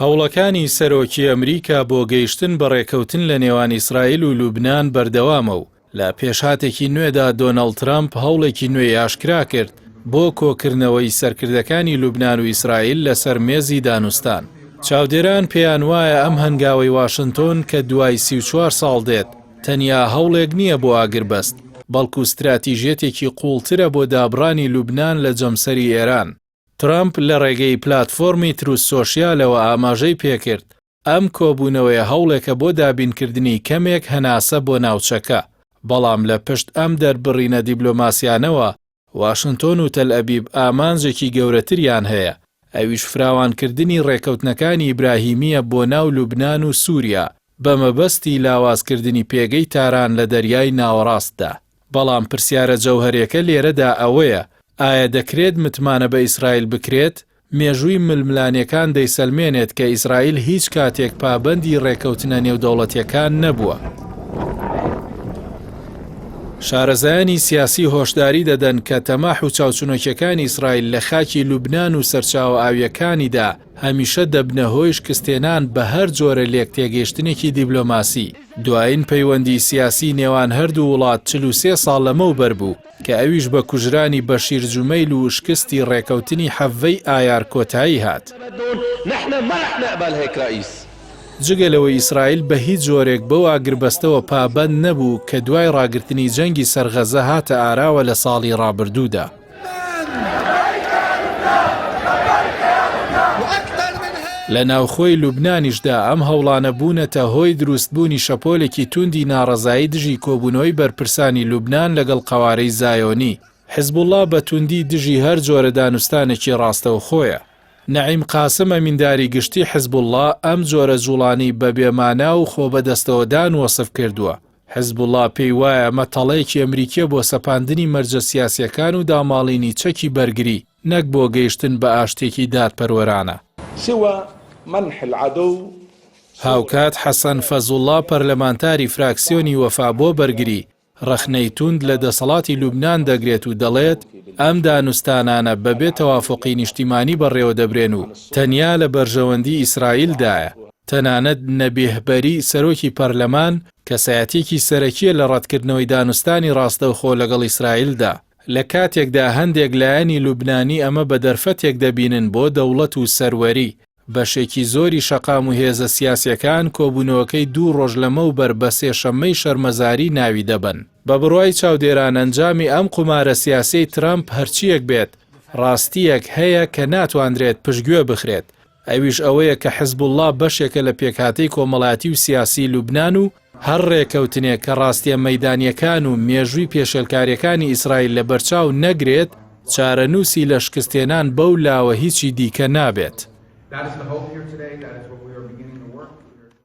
هەوڵەکانی سەرۆکی ئەمریکا بۆ گەیشتن بە ڕێکەوتن لە نێوان ئیسرائیل و لوبنان بەردەوامە و لە پێشهاتێکی نوێدا دۆناڵد ترامپ هەوڵێکی نوێی ئاشکرا کرد بۆ کۆکردنەوەی سەرکردەکانی لوبنان و ئیسرائیل لەسەر مێزی دانوستان. چاودێران پێیان وایە ئەم هەنگاوەی واشنتۆن کە دوای 34 ساڵ دێت تەنیا هەوڵێک نییە بۆ ئاگربەست، بەڵکو استراتیژیەتێکی قوڵترە بۆ دابڕانی لوبنان لە جەمسەری ئێران. ترامپ لە ڕێگەی پلاتفۆرمی تروس سۆشیالەوە ئاماژەی پێکرد ئەم کۆبوونەوەی هەوڵێکە بۆ دابینکردنی کەمێک هەناسە بۆ ناوچەکە، بەڵام لە پشت ئەم دەربڕینە دیبلۆماسیانەوە واشنتۆن و تەل ئەبیب ئامانجێکی گەورەتریان هەیە، ئەویش فراوانکردنی ڕێکەوتنەکانی ئیبراهیمیە بۆ ناو لوبنان و سووریا بە مەبەستی لاوازکردنی پێگەی تاران لە دەریای ناوەڕاستدا. بەڵام پرسیارە جەوهەریەکە لێرەدا ئەوەیە ئایا دەکرێت متمانە بە ئیسرائیل بکرێت؟ مێژووی ململانیەکان دەیسەلمێنێت کە ئیسرائیل هیچ کاتێک پابەندی ڕێکەوتنە نێودەوڵەتیەکان نەبووە. شارەزایانی سیاسی هۆشداری دەدەن کە تەماح و چاوچونۆکیەکانی ئیسرائیل لە خاکی لوبنان و سەرچاوە ئاویەکانیدا هەمیشە دەبنە هۆی شکستێنان بە هەر جۆرە لێک تێگەیشتنێکی دیبلۆماسی. دوایین پەیوەندی سیاسی نێوان هەردوو وڵات 43 ساڵ لەمەوبەر بوو کە ئەویش بە کوژرانی بەشیر جومەیل و شکستی ڕێکەوتنی حەڤەی ئایار کۆتایی هات. جگەلەوەی ئیسرائیل بە هیچ جۆرێک بەو ئاگربەستەوە پابەند نەبوو کە دوای ڕاگررتنی جەنگی سەرغەزە هاتە ئاراوە لە ساڵی ڕابردوودا. لە ناوخۆی لوبنانیشدا ئەم هەوڵانە بوونەتە هۆی دروستبوونی شەپۆلێکی توندی ناڕەزایی دژی کۆبوونەوەی بەرپرسانی لوبنان لەگەڵ قەوارەی زایۆنی. حیزبوڵڵا بە توندی دژی هەر جۆرە دانوستانێکی ڕاستەوخۆیە. نەعیم قاسم ئەمینداری گشتی حیزبوڵڵا ئەم جۆرە جوڵانی بە بێمانا و خۆبەدەستەوەدان وەسف کردووە. حیزبوڵڵا پێی وایە ئەمە تەڵەیەکی ئەمریکیە بۆ سەپاندنی مەرجە سیاسیەکان و داماڵینی چەکی بەرگری، نەک بۆ گەیشتن بە ئاشتێکی دادپەروەرانە. هاوکات حەسەن فەزوڵڵا پەرلەمانتاری فراکسیۆنی وەفا بۆ بەرگری ڕەخنەی توند لە دەسەڵاتی لوبنان دەگرێت و دەڵێت ئەم دانوستانانە بەبێ تەوافقی نیشتیمانی بەڕێوە دەبرێن و تەنیا لە بەرژەوەندی ئیسرائیلدایە. تەنانەت نەبێهبەری سەرۆکی پەرلەمان کەسایەتێکی سەرەکیە لە ڕەتکردنەوەی دانوستانی ڕاستەوخۆ لەگەڵ ئیسرائیلدا. لە کاتێکدا هەندێک لایەنی لوبنانی ئەمە بە دەرفەتێک دەبینن بۆ دەوڵەت و سەروەری، بەشێکی زۆری شەقام و هێزە سیاسیەکان کۆبوونەوەکەی 2 ڕۆژ لەمەوبەر بە سێشەممەی شەرمەزاری ناوی دەبن. بە بڕوای چاودێران ئەنجامی ئەم قومارە سیاسەی ترامپ هەرچیەک بێت ڕاستیەک هەیە کە ناتوانرێت پشتگوێ بخرێت، ئەویش ئەوەیە کە حیزبوڵڵا بەشێکە لە پێکهاتەی کۆمەڵایەتی و سیاسی لوبنان و هەر ڕێکەوتنێک کە ڕاستیە مەیدانیەکان و مێژووی پێشێلکاریەکانی ئیسرائیل لە بەرچاو نەگرێت، چارەنووسی لە شکستێنان بەو لاوە هیچی دیکە نابێت.